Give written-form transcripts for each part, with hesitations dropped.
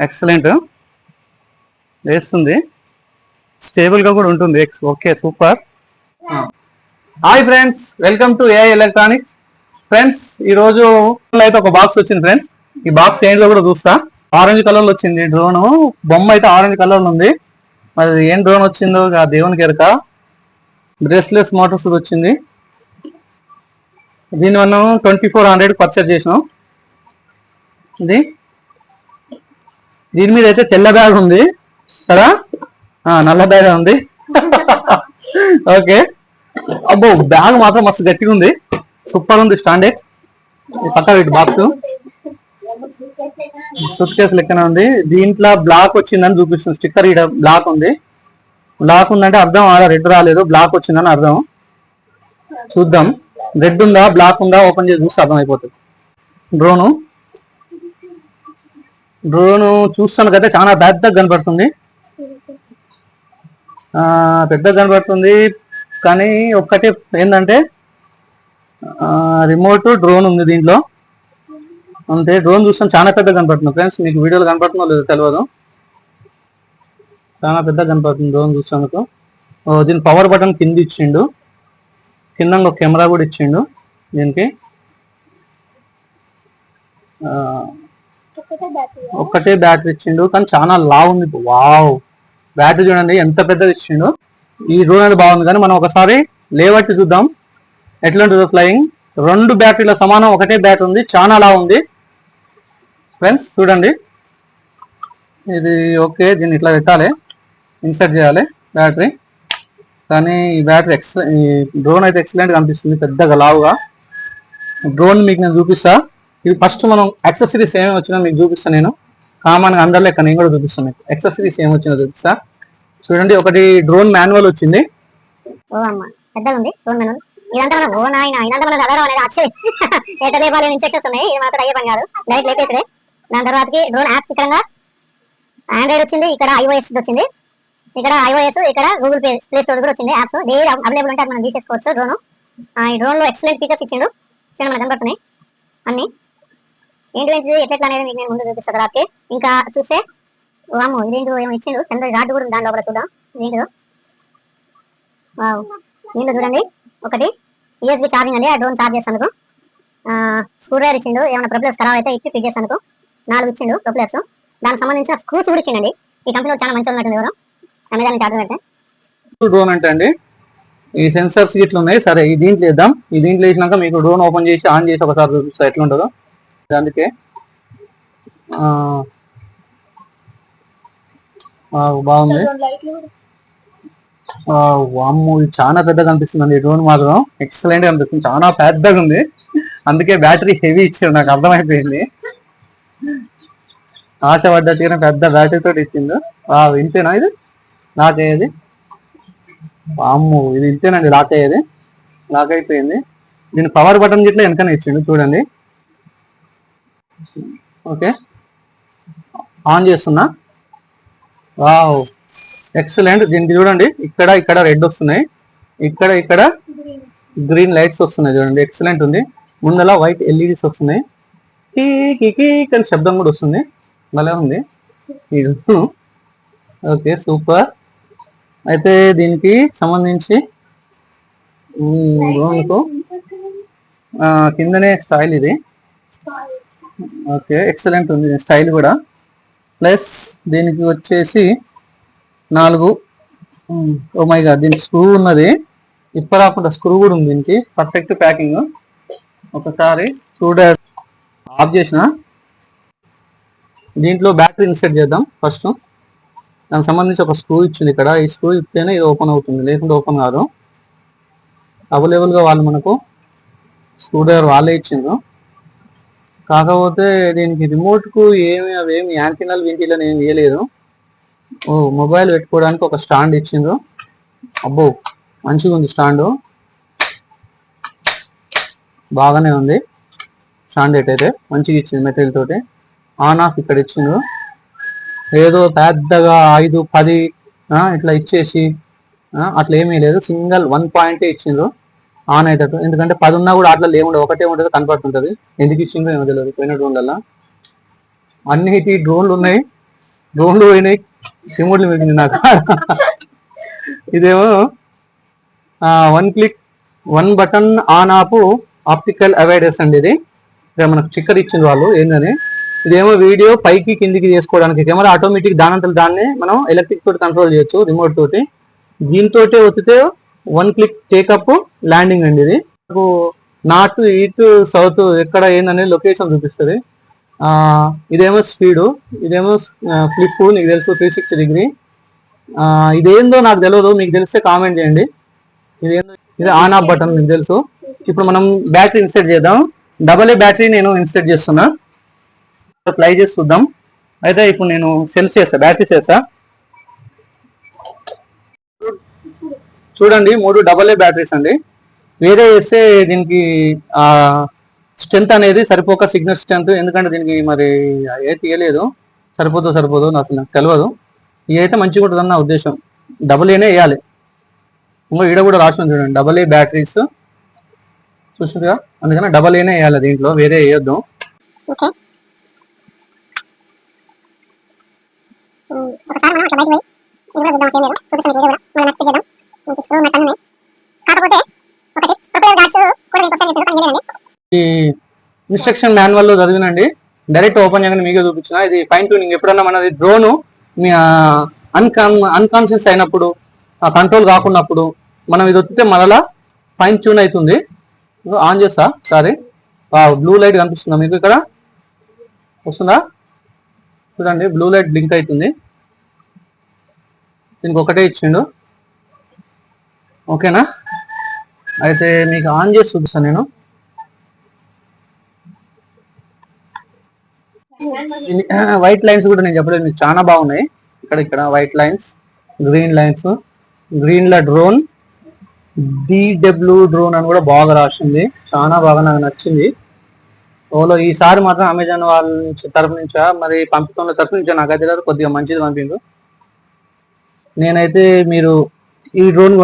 Excellent వేస్తుంది, stable గా కూడా ఉంటుంది. Okay super. Hi friends, welcome to AI electronics. Friends ఈ రోజు అయితే ఒక బాక్స్ వచ్చింది ఫ్రెండ్స్. ఈ బాక్స్ ఏంటో కూడా చూస్తా. ఆరెంజ్ కలర్ లో వచ్చింది డ్రోన్, బొమ్మ అయితే ఆరెంజ్ కలర్ లో ఉంది. మరి ఏం డ్రోన్ వచ్చిందో దేవునికి ఎరక. బ్రేస్లెస్ మోటార్స్ వచ్చింది. దీన్ని మనం 2400 పర్చేజ్ చేసినాం. దీని మీద అయితే తెల్ల బ్యాగ్ ఉంది కదా, నల్ల బ్యాగ్ ఉంది. ఓకే, అబ్బో బ్యాగ్ మాత్రం మస్తు గట్టిగా ఉంది, సూపర్ ఉంది. స్టాండర్డ్ పక్క వీటి బాక్స్ సూట్ కేసు లెక్కన ఉంది. దీంట్లో బ్లాక్ వచ్చిందని చూపిస్తుంది స్టిక్కర్. ఇక్కడ బ్లాక్ ఉంది. బ్లాక్ ఉందంటే అర్థం ఆడ రెడ్ రాలేదు, బ్లాక్ వచ్చిందని అర్థం. చూద్దాం రెడ్ ఉందా బ్లాక్ ఉందా, ఓపెన్ చేసి చూస్తే అర్థం అయిపోతుంది. డ్రోను చూస్తాను కదా చాలా పెద్దగా కనబడుతుంది, కానీ ఒక్కటే ఏంటంటే రిమోట్ డ్రోన్ ఉంది దీంట్లో అంతే. డ్రోన్ చూస్తాను చాలా పెద్దగా కనపడుతుంది ఫ్రెండ్స్, మీకు వీడియోలో కనపడుతుందో లేదో తెలియదు, చాలా పెద్దగా కనపడుతుంది డ్రోన్ చూస్తాను. దీని పవర్ బటన్ కింద ఇచ్చిండు, కింద ఒక కెమెరా కూడా ఇచ్చిండు. దీనికి ఒక్కటే బ్యాటరీ ఇచ్చిండు, కానీ చాలా లావ్ ఉంది. వావ్, బ్యాటరీ చూడండి ఎంత పెద్దది ఇచ్చిండు. ఈ డ్రోన్ అనేది బాగుంది, కానీ మనం ఒకసారి లేవట్టి చూద్దాం ఎట్లా ఉంటుందో ఫ్లయింగ్. 2 బ్యాటరీల సమానం ఒకటే బ్యాటరీ ఉంది, చాలా లావ్ ఉంది ఫ్రెండ్స్. చూడండి ఇది ఓకే. దీన్ని ఇట్లా పెట్టాలి, ఇన్సర్ట్ చేయాలి బ్యాటరీ. కానీ ఈ బ్యాటరీ ఈ డ్రోన్ అయితే ఎక్సలెంట్ కనిపిస్తుంది, పెద్దగా లావుగా. డ్రోన్ మీకు నేను చూపిస్తా. ఇది ఫస్ట్ మనం యాక్సెసరీస్ ఏమేమి వచ్చినా మీకు చూపిస్తాను. నేను కామన్గా అందరి లెక్క నేను కూడా చూపిస్తాను మీకు యాక్సెసరీస్ ఏమి వచ్చినా చూపిస్తా. చూడండి, ఒకటి డ్రోన్ మాన్యువల్ వచ్చింది. ఇదంతా మన ఓ నాయన, ఇదంతా మన అదరం అనేది అచ్చే లేపాలి ఇన్స్ట్రక్షన్స్ ఉన్నాయి. ఇది మాత్రం అయ్యే పని కాదు, డైరెక్ట్ లేపేసే. దాని తర్వాతకి డ్రోన్ యాప్స్ ఇక్కడ ఆండ్రాయిడ్ వచ్చింది, ఇక్కడ ఐఓఎస్ వచ్చింది, ఇక్కడ ఐఓఎస్, ఇక్కడ గూగుల్ ప్లే స్టోర్ కూడా వచ్చింది. యాప్స్ డైలీ అవైలబుల్ ఉంటే మనం తీసేసుకోవచ్చు. డ్రోన్ ఈ డ్రోన్ లో ఎక్సలెంట్ ఫీచర్స్ ఇచ్చిండు. చూడండి మనకు కనబడుతున్నాయి అన్ని. ఏంటి ఎట్లా అనేది మీకు నేను ముందు చూపిస్తాను తర్వాతకి. ఇంకా చూస్తే వాము ఇదేంటో ఏమో ఇచ్చిండు, చంద్ర ఘాటు కూడా దాని లోపల చూద్దాం ఇదేంటో. దీంట్లో చూడండి ఒకటి యూఎస్బీ ఛార్జింగ్ అండి, ఆ డ్రోన్ ఛార్జ్ చేస్తాను. స్క్రూ డ్రైవర్ ఇచ్చిండు, ఏమైనా ప్రొపెలర్స్ ఖరాబ్ అయితే ఇప్పి ఫిట్ చేస్తాను. 4 ఇచ్చిండు ప్రొపెలర్స్. దానికి సంబంధించిన స్క్రూస్ కూడా ఇచ్చిండండి. ఈ కంపెనీలో చాలా మంచిగా ఉన్నట్టుంది. ఎవరు అమెజాన్ ఛార్జర్ పెడితే డ్రోన్ అంటే అండి ఈ సెన్సర్స్ ఇట్లా ఉన్నాయి. సరే ఈ దీంట్లో వేద్దాం. ఈ దీంట్లో వేసినాక మీకు డ్రోన్ ఓపెన్ చేసి ఆన్ చేసి ఒకసారి చూపిస్తా ఎట్లా ఉంటుందో. అందుకే బాగుంది. వామ్మో, ఇది చాలా పెద్దగా కనిపిస్తుంది. ఈ డ్రోన్ మాత్రం ఎక్సలెంట్ గా కనిపిస్తుంది, చాలా పెద్దగా ఉంది. అందుకే బ్యాటరీ హెవీ ఇచ్చాడు, నాకు అర్థమైపోయింది. ఆశపడ్డట్టుగానే పెద్ద బ్యాటరీ తోటి ఇచ్చిండు. ఇంతేనా ఇది లాక్ అయ్యేది? వామ్మో, ఇది ఇంతేనండి లాక్ అయ్యేది. లాక్ అయిపోయింది. దీని పవర్ బటన్ గిట్లా వెనకనే ఇచ్చిండు చూడండి. ఓకే, ఆన్ చేస్తున్నా. Wow, excellent. దీనికి చూడండి ఇక్కడ రెడ్ వస్తున్నాయి, ఇక్కడ గ్రీన్ లైట్స్ వస్తున్నాయి చూడండి. ఎక్సలెంట్ ఉంది. ముందల వైట్ ఎల్ఈడీస్ వస్తున్నాయి, కానీ శబ్దం కూడా వస్తుంది. భలే ఉంది. Okay super. అయితే దీనికి సంబంధించి కిందనే స్టైల్ ఇది. ఓకే, ఎక్సలెంట్ ఉంది స్టైల్ కూడా. ప్లస్ దీనికి వచ్చేసి 4 ఓ మై గాడ్, దీనికి స్క్రూ ఉన్నది. ఇప్పరాకుండా స్క్రూ కూడా ఉంది దీనికి. Perfect packing. ఒకసారి స్క్రూ డ్రైవర్ ఆఫ్ చేసిన దీంట్లో బ్యాటరీ ఇన్సర్ట్ చేద్దాం ఫస్ట్. దానికి సంబంధించి ఒక స్క్రూ ఇచ్చింది ఇక్కడ. ఈ స్క్రూ ఇస్తేనే ఇది ఓపెన్ అవుతుంది, లేకుంటే ఓపెన్ కాదు. అవైలబుల్గా వాళ్ళు మనకు స్క్రూ డ్రైవర్ వాళ్ళే ఇచ్చిండ్రు. కాకపోతే దీనికి రిమోట్కు అవేమి యాంటీనాలు వింటీలను ఏమి ఇవ్వలేదు. మొబైల్ పెట్టుకోవడానికి ఒక స్టాండ్ ఇచ్చిండ్రు. అబ్బో మంచిగా ఉంది స్టాండు, బాగానే ఉంది స్టాండ్. అయితే మంచిగా ఇచ్చింది మెటీరియల్ తోటి. ఆన్ ఆఫ్ ఇక్కడ ఇచ్చిండ్రు. ఏదో పెద్దగా 5, 10 ఇట్లా ఇచ్చేసి అట్లా ఏమీ లేదు. సింగల్ 1 పాయింటే ఇచ్చిండ్రు ఆన్ అయ్యేటట్టు. ఎందుకంటే 10 ఉన్నా కూడా అట్లా లేకుండా ఒకటే ఉంటుంది, కనపడుతుంటది. ఎందుకు ఇచ్చిండ్రో ఏమో తెలియదు పోయిన డ్రోన్లలో. అన్నిటి డ్రోన్లు ఉన్నాయి, డ్రోన్లు పోయినాయి, రిమోట్లు మిగిలింది నాకు. ఇదేమో 1 click 1 button on off optical అవాయిడెస్ అండి. ఇది మనకు స్టిక్కర్ ఇచ్చింది వాళ్ళు ఏందని. ఇదేమో వీడియో పైకి కిందికి చేసుకోవడానికి కెమెరా ఆటోమేటిక్ దానంతలు దాన్ని మనం ఎలక్ట్రిక్ తోటి కంట్రోల్ చేయొచ్చు, రిమోట్ తోటి. దీంతో ఒత్తితే 1 క్లిక్ టేకప్ ల్యాండింగ్ అండి. ఇది నాకు నార్త్ ఈస్ట్ సౌత్ ఎక్కడ ఏందనేది లొకేషన్ చూపిస్తుంది. ఇదేమో స్పీడు, ఇదేమో ఫ్లిప్, నీకు తెలుసు 360 డిగ్రీ. ఇదేందో నాకు తెలియదు, మీకు తెలిస్తే కామెంట్ చేయండి. ఇది ఆన్ ఆఫ్ బటన్ మీకు తెలుసు. ఇప్పుడు మనం బ్యాటరీ ఇన్సర్ట్ చేద్దాం. AA బ్యాటరీ నేను ఇన్సర్ట్ చేస్తున్నా, ట్రై చేసి చూద్దాం. అయితే ఇప్పుడు నేను సెల్స్ చేస్తా, బ్యాటరీ చేస్తా. చూడండి 3 AA బ్యాటరీస్ అండి. వేరే వేస్తే దీనికి స్ట్రెంత్ అనేది సరిపోక, సిగ్నల్ స్ట్రెంత్, ఎందుకంటే దీనికి మరి ఏ తీయలేదు, సరిపోదు అసలు నాకు తెలియదు. ఇవి అయితే మంచిగా ఉంటుందని నా ఉద్దేశం. AA వేయాలి. ఇంకో ఈడ కూడా రాసి ఉంది చూడండి, AA బ్యాటరీస్ చూసారుగా, అందుకని AA వేయాలి దీంట్లో, వేరే వేయొద్దు. ఈ ఇన్స్ట్రక్షన్ మాన్యువల్ లో చదివినండి, డైరెక్ట్ ఓపెన్ చేయగానే మీకే చూపించిన. ఇది ఫైన్ ట్యూనింగ్. ఎప్పుడన్నా మనది డ్రోన్ మీ అన్కాన్షియస్ అయినప్పుడు, కంట్రోల్ కాకున్నప్పుడు మనం ఇది వస్తే మరలా ఫైన్ ట్యూన్ అవుతుంది. ఆన్ చేస్తా సారీ. బ్లూ లైట్ కనిపిస్తుందా మీకు? ఇక్కడ వస్తుందా చూడండి, బ్లూ లైట్ బ్లింక్ అవుతుంది. దీనికి ఒకటే ఇచ్చిండు, ఓకేనా? అయితే మీకు ఆన్ చేసి చూపిస్తాను నేను. వైట్ లైన్స్ కూడా నేను చెప్పలేదు మీకు, చాలా బాగున్నాయి. ఇక్కడ white lines, green lines, green ల డ్రోన్, DW డ్రోన్ అని కూడా బాగా రాసింది, చాలా బాగా నాకు నచ్చింది. ఓలో ఈసారి మాత్రం అమెజాన్ వాళ్ళ నుంచి తరఫు నుంచా మరి పంపిణీ తరఫు నుంచా నాకైతే తెలియదు, కొద్దిగా మంచిది పంపిండు. నేనైతే మీరు ఈ డ్రోన్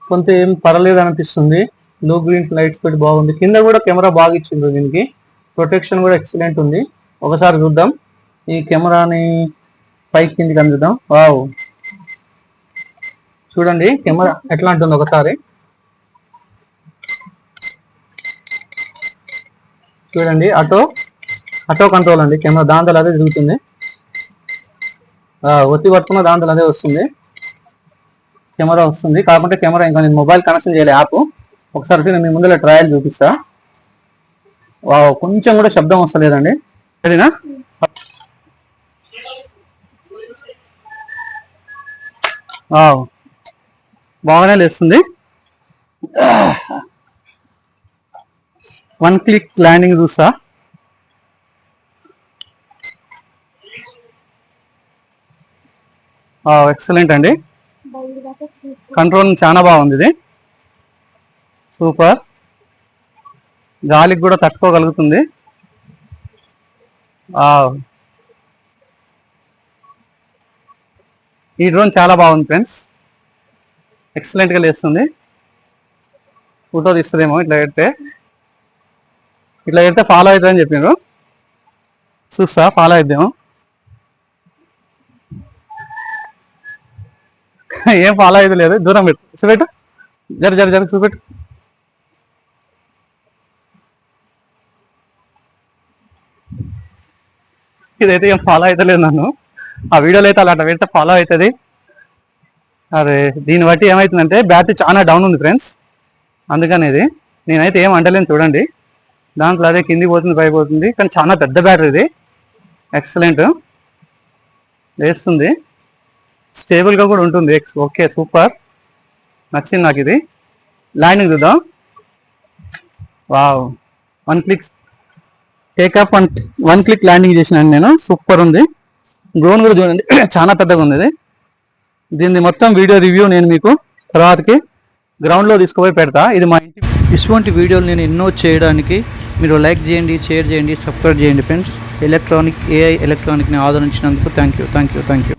కొంత ఏం పర్లేదు అనిపిస్తుంది. లో గ్రీన్ లైట్స్ తోటి బాగుంది. కింద కూడా కెమెరా బాగా ఇచ్చింది, దీనికి ప్రొటెక్షన్ కూడా ఎక్సలెంట్ ఉంది. ఒకసారి చూద్దాం ఈ కెమెరాని, పైకి కిందికి అందుదాం. వావ్, చూడండి కెమెరా ఎట్లా ఉంటుంది ఒకసారి చూడండి. ఆటో కంట్రోల్ అండి కెమెరా, దాంతో అదే తిరుగుతుంది. ఒత్తి పట్టుకున్న దాంతో అదే వస్తుంది, కెమెరా వస్తుంది. కాకపోతే కెమెరా ఇంకా నేను మొబైల్ కనెక్షన్ చేయాలి యాప్. ఒకసారి నేను మీ ముందులో ట్రయల్ చూపిస్తా. కొంచెం కూడా శబ్దం వస్తలేదండి, సరేనా? బాగానే లేస్తుంది. 1 క్లిక్ ల్యాండింగ్ చూస్తా. ఎక్సలెంట్ అండి, కంట్రోల్ చాలా బాగుంది. ఇది సూపర్, గాలికి కూడా తట్టుకోగలుగుతుంది. ఈ డ్రోన్ చాలా బాగుంది ఫ్రెండ్స్, ఎక్సలెంట్ గా లేస్తుంది. ఫోటో తీస్తుందేమో ఇట్లా పెడితే ఫాలో అవుతుందని చెప్పారు. చూస్తా, ఫాలో అయిద్దేమో. ఏం ఫాలో అయితే లేదు, దూరం పెట్టు, చూపెట్టు, జర చూపెట్టు. ఇదైతే ఏం ఫాలో అయితే లేదు నన్ను. ఆ వీడియోలో అయితే అలా పెడితే ఫాలో అవుతుంది. అరే దీన్ని బట్టి ఏమవుతుందంటే బ్యాటరీ చాలా డౌన్ ఉంది ఫ్రెండ్స్, అందుకని ఇది నేనైతే ఏం అంటలేను. చూడండి దాంట్లో అదే కిందికి పోతుంది, పైకి పోతుంది, కానీ చాలా పెద్ద బ్యాటరీ ఇది. ఎక్సలెంట్ వేస్తుంది, స్టేబుల్గా కూడా ఉంటుంది. ఓకే సూపర్, నచ్చింది నాకు ఇది. ల్యాండింగ్ చూద్దాం. Wow, 1 click take up, 1 click landing చేసినాను నేను. సూపర్ ఉంది. డ్రోన్ కూడా చూడండి చాలా పెద్దగా ఉంది ఇది. దీన్ని మొత్తం వీడియో రివ్యూ నేను మీకు తర్వాతకి గ్రౌండ్లో తీసుకుపోయి పెడతా. ఇది మా ఇంటి. ఇటువంటి వీడియోలు నేను ఎన్నో చేయడానికి మీరు లైక్ చేయండి, షేర్ చేయండి, సబ్స్క్రైబ్ చేయండి ఫ్రెండ్స్. AI ఎలక్ట్రానిక్ని ఆదరించినందుకు థ్యాంక్ యూ.